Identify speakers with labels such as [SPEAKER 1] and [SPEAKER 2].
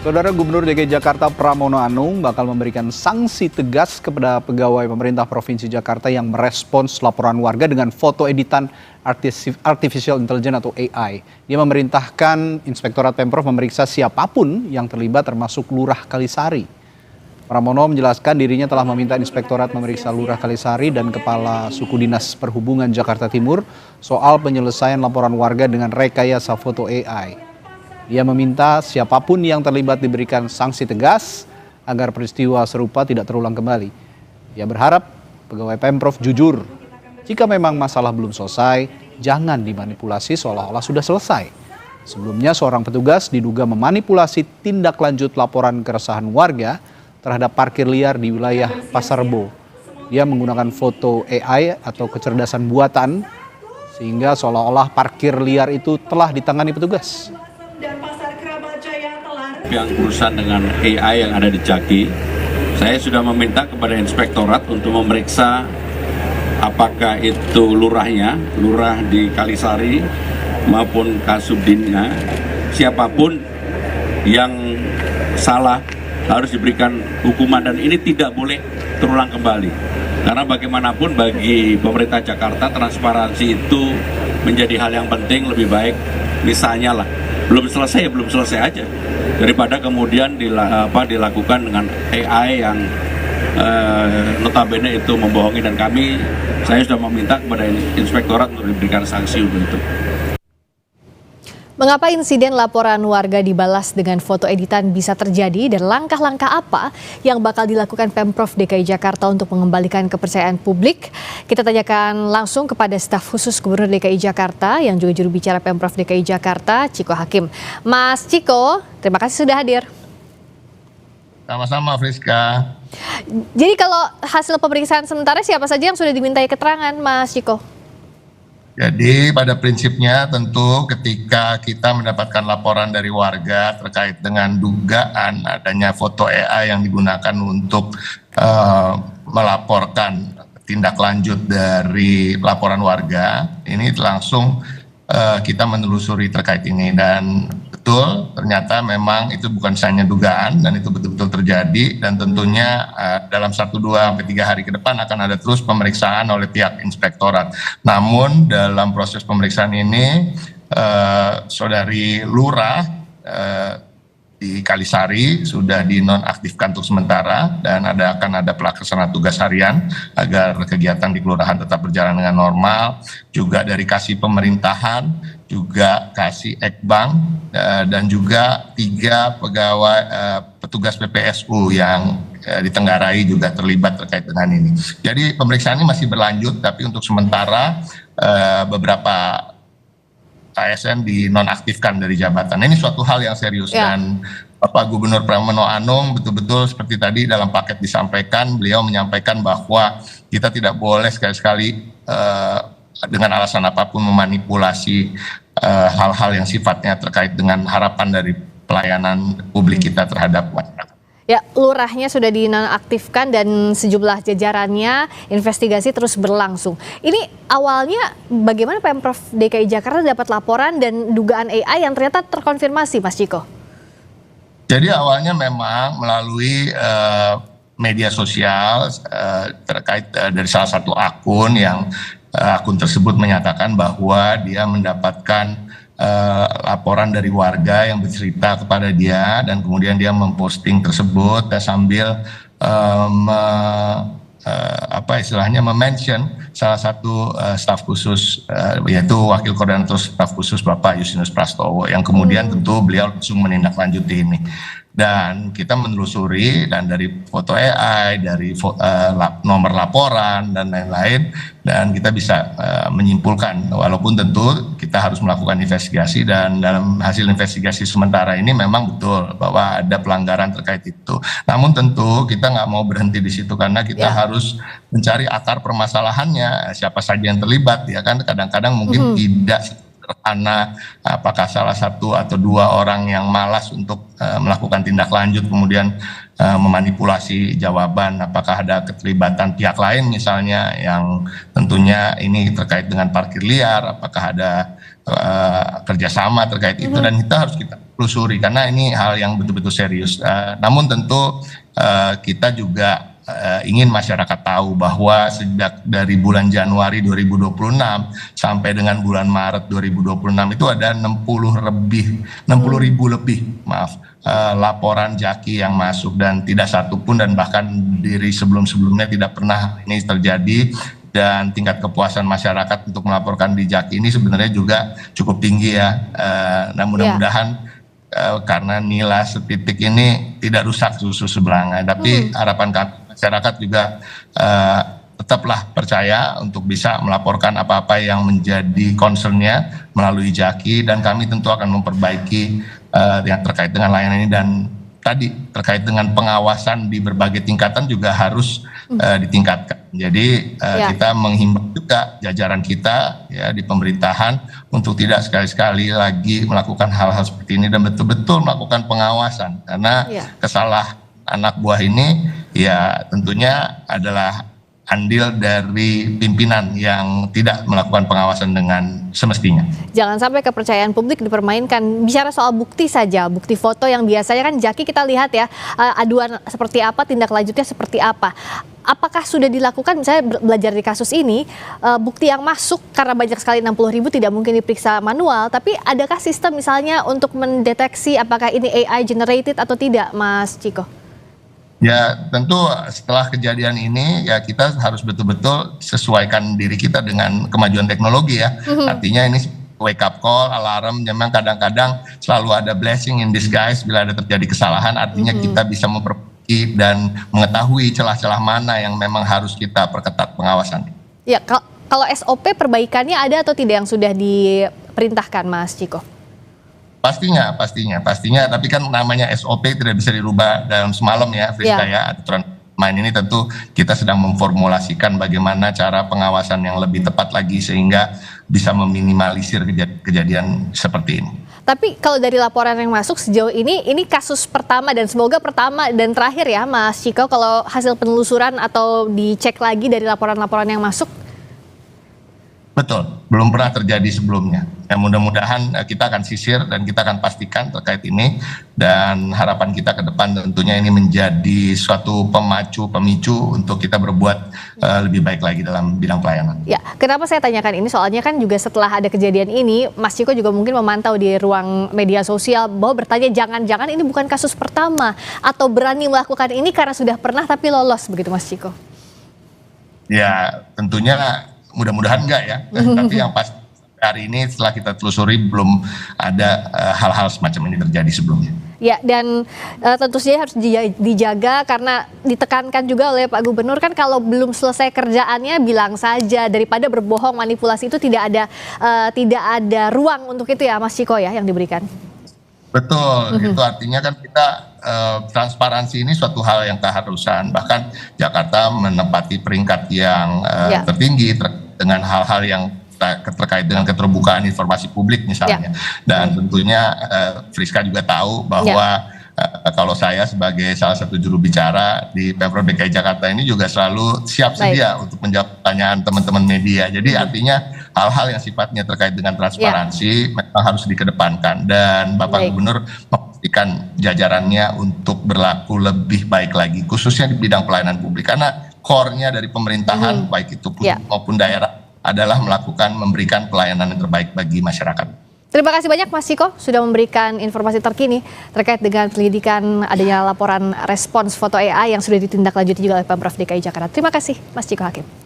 [SPEAKER 1] Saudara Gubernur DKI Jakarta Pramono Anung bakal memberikan sanksi tegas kepada pegawai pemerintah Provinsi Jakarta yang merespons laporan warga dengan foto editan Artificial Intelligence atau AI. Dia memerintahkan Inspektorat Pemprov memeriksa siapapun yang terlibat termasuk Lurah Kalisari. Pramono menjelaskan dirinya telah meminta Inspektorat memeriksa Lurah Kalisari dan Kepala Suku Dinas Perhubungan Jakarta Timur soal penyelesaian laporan warga dengan rekayasa foto AI. Dia meminta siapapun yang terlibat diberikan sanksi tegas agar peristiwa serupa tidak terulang kembali. Dia berharap pegawai Pemprov jujur. Jika memang masalah belum selesai, jangan dimanipulasi seolah-olah sudah selesai. Sebelumnya seorang petugas diduga memanipulasi tindak lanjut laporan keresahan warga terhadap parkir liar di wilayah Pasar Rebo. Dia menggunakan foto AI atau kecerdasan buatan sehingga seolah-olah parkir liar itu telah ditangani petugas.
[SPEAKER 2] Yang urusan dengan AI yang ada di Jaki, saya sudah meminta kepada Inspektorat untuk memeriksa apakah itu lurahnya, lurah di Kalisari maupun Kasubdinnya, siapapun yang salah harus diberikan hukuman dan ini tidak boleh terulang kembali. Karena bagaimanapun bagi pemerintah Jakarta transparansi itu menjadi hal yang penting. Lebih baik misalnya lah belum selesai ya belum selesai aja daripada kemudian dilakukan dengan AI yang notabene itu membohongi, dan saya sudah meminta kepada Inspektorat untuk diberikan sanksi untuk itu.
[SPEAKER 3] Mengapa insiden laporan warga dibalas dengan foto editan bisa terjadi dan langkah-langkah apa yang bakal dilakukan Pemprov DKI Jakarta untuk mengembalikan kepercayaan publik? Kita tanyakan langsung kepada staf khusus Gubernur DKI Jakarta yang juga juru bicara Pemprov DKI Jakarta, Ciko Hakim. Mas Ciko, terima kasih sudah hadir.
[SPEAKER 4] Sama-sama Friska.
[SPEAKER 3] Jadi kalau hasil pemeriksaan sementara siapa saja yang sudah dimintai keterangan, Mas Ciko?
[SPEAKER 4] Jadi pada prinsipnya tentu ketika kita mendapatkan laporan dari warga terkait dengan dugaan adanya foto AI yang digunakan untuk melaporkan tindak lanjut dari laporan warga, ini langsung kita menelusuri terkait ini, dan betul ternyata memang itu bukan hanya dugaan dan itu betul-betul terjadi, dan tentunya dalam 1-2-3 hari ke depan akan ada terus pemeriksaan oleh pihak Inspektorat. Namun dalam proses pemeriksaan ini Saudari Lurah di Kalisari sudah dinonaktifkan untuk sementara dan akan ada pelaksana tugas harian agar kegiatan di kelurahan tetap berjalan dengan normal. Juga dari kasih pemerintahan, juga kasih Ekbang, dan juga 3 pegawai petugas PPSU yang ditenggarai juga terlibat terkait dengan ini. Jadi pemeriksaan ini masih berlanjut, tapi untuk sementara beberapa ASN dinonaktifkan dari jabatan. Ini suatu hal yang serius, dan Bapak Gubernur Pramono Anung betul-betul seperti tadi dalam paket disampaikan, beliau menyampaikan bahwa kita tidak boleh sekali-sekali dengan alasan apapun memanipulasi hal-hal yang sifatnya terkait dengan harapan dari pelayanan publik kita terhadap masyarakat.
[SPEAKER 3] Ya, lurahnya sudah dinonaktifkan dan sejumlah jajarannya investigasi terus berlangsung. Ini awalnya bagaimana Pemprov DKI Jakarta dapat laporan dan dugaan AI yang ternyata terkonfirmasi, Mas Ciko?
[SPEAKER 4] Jadi awalnya memang melalui media sosial terkait dari salah satu akun yang akun tersebut menyatakan bahwa dia mendapatkan laporan dari warga yang bercerita kepada dia, dan kemudian dia memposting tersebut dan sambil mention salah satu staf khusus yaitu Wakil Koordinator Staf Khusus Bapak Justinus Prastowo, yang kemudian tentu beliau langsung menindaklanjuti ini. Dan kita menelusuri, dan dari foto AI, dari nomor laporan dan lain-lain, dan kita bisa menyimpulkan, walaupun tentu kita harus melakukan investigasi, dan dalam hasil investigasi sementara ini memang betul bahwa ada pelanggaran terkait itu. Namun tentu kita nggak mau berhenti di situ, karena kita harus mencari akar permasalahannya, siapa saja yang terlibat, ya kan. Kadang-kadang mungkin tidak karena apakah salah 1 atau 2 orang yang malas untuk melakukan tindak lanjut kemudian memanipulasi jawaban, apakah ada keterlibatan pihak lain misalnya yang tentunya ini terkait dengan parkir liar, apakah ada kerjasama terkait itu, dan kita harus kita telusuri karena ini hal yang betul-betul serius. Namun tentu kita juga ingin masyarakat tahu bahwa sejak dari bulan Januari 2026 sampai dengan bulan Maret 2026 itu ada 60 ribu lebih laporan Jaki yang masuk, dan tidak satupun, dan bahkan dari sebelum-sebelumnya tidak pernah ini terjadi. Dan tingkat kepuasan masyarakat untuk melaporkan di Jaki ini sebenarnya juga cukup tinggi ya. Nah mudah-mudahan karena nilai setitik ini tidak rusak susu sebelanga, tapi harapan kami masyarakat juga tetaplah percaya untuk bisa melaporkan apa-apa yang menjadi concernnya melalui Jaki, dan kami tentu akan memperbaiki yang terkait dengan layanan ini. Dan tadi terkait dengan pengawasan di berbagai tingkatan juga harus ditingkatkan. Jadi kita menghimbau juga jajaran kita ya di pemerintahan untuk tidak sekali-sekali lagi melakukan hal-hal seperti ini, dan betul-betul melakukan pengawasan, karena kesalahan anak buah ini ya tentunya adalah andil dari pimpinan yang tidak melakukan pengawasan dengan semestinya.
[SPEAKER 3] Jangan sampai kepercayaan publik dipermainkan. Bicara soal bukti saja, bukti foto yang biasanya kan Jaki kita lihat ya, aduan seperti apa, tindak lanjutnya seperti apa. Apakah sudah dilakukan, misalnya belajar di kasus ini, bukti yang masuk karena banyak sekali 60 ribu tidak mungkin diperiksa manual, tapi adakah sistem misalnya untuk mendeteksi apakah ini AI generated atau tidak, Mas Ciko?
[SPEAKER 4] Ya tentu setelah kejadian ini ya kita harus betul-betul sesuaikan diri kita dengan kemajuan teknologi ya. Artinya ini wake up call, alarm, memang kadang-kadang selalu ada blessing in disguise bila ada terjadi kesalahan, artinya kita bisa memperbaiki dan mengetahui celah-celah mana yang memang harus kita perketat pengawasan.
[SPEAKER 3] Ya, kalau SOP perbaikannya ada atau tidak yang sudah diperintahkan, Mas Ciko?
[SPEAKER 4] Pastinya, tapi kan namanya SOP tidak bisa dirubah dalam semalam ya, Friska ya. Aturan main ini tentu kita sedang memformulasikan bagaimana cara pengawasan yang lebih tepat lagi sehingga bisa meminimalisir kejadian seperti ini.
[SPEAKER 3] Tapi kalau dari laporan yang masuk sejauh ini kasus pertama, dan semoga pertama dan terakhir ya, Mas Ciko, kalau hasil penelusuran atau dicek lagi dari laporan-laporan yang masuk?
[SPEAKER 4] Betul, belum pernah terjadi sebelumnya. Ya, mudah-mudahan kita akan sisir dan kita akan pastikan terkait ini, dan harapan kita ke depan tentunya ini menjadi suatu pemicu untuk kita berbuat lebih baik lagi dalam bidang pelayanan. Ya,
[SPEAKER 3] kenapa saya tanyakan ini? Soalnya kan juga setelah ada kejadian ini, Mas Ciko juga mungkin memantau di ruang media sosial bahwa bertanya jangan-jangan ini bukan kasus pertama, atau berani melakukan ini karena sudah pernah tapi lolos, begitu Mas Ciko?
[SPEAKER 4] Ya, tentunya mudah-mudahan enggak ya, tapi yang pasti hari ini setelah kita telusuri belum ada hal-hal semacam ini terjadi sebelumnya.
[SPEAKER 3] Ya, dan tentu saja harus dijaga karena ditekankan juga oleh Pak Gubernur kan, kalau belum selesai kerjaannya bilang saja, daripada berbohong, manipulasi itu tidak ada ruang untuk itu ya, Mas Ciko ya, yang diberikan.
[SPEAKER 4] Betul, itu artinya kan kita transparansi ini suatu hal yang keharusan, bahkan Jakarta menempati peringkat yang tertinggi dengan hal-hal yang terkait dengan keterbukaan informasi publik misalnya. Dan tentunya Friska juga tahu bahwa kalau saya sebagai salah satu juru bicara di Pemprov DKI Jakarta ini juga selalu siap sedia untuk menjawab pertanyaan teman-teman media. Jadi artinya hal-hal yang sifatnya terkait dengan transparansi memang harus dikedepankan, dan Bapak Gubernur memastikan jajarannya untuk berlaku lebih baik lagi, khususnya di bidang pelayanan publik, karena core-nya dari pemerintahan baik itu pusat maupun daerah adalah memberikan pelayanan yang terbaik bagi masyarakat.
[SPEAKER 3] Terima kasih banyak Mas Ciko sudah memberikan informasi terkini terkait dengan penyelidikan adanya laporan respons foto AI yang sudah ditindaklanjuti juga oleh Pemprov DKI Jakarta. Terima kasih Mas Ciko Hakim.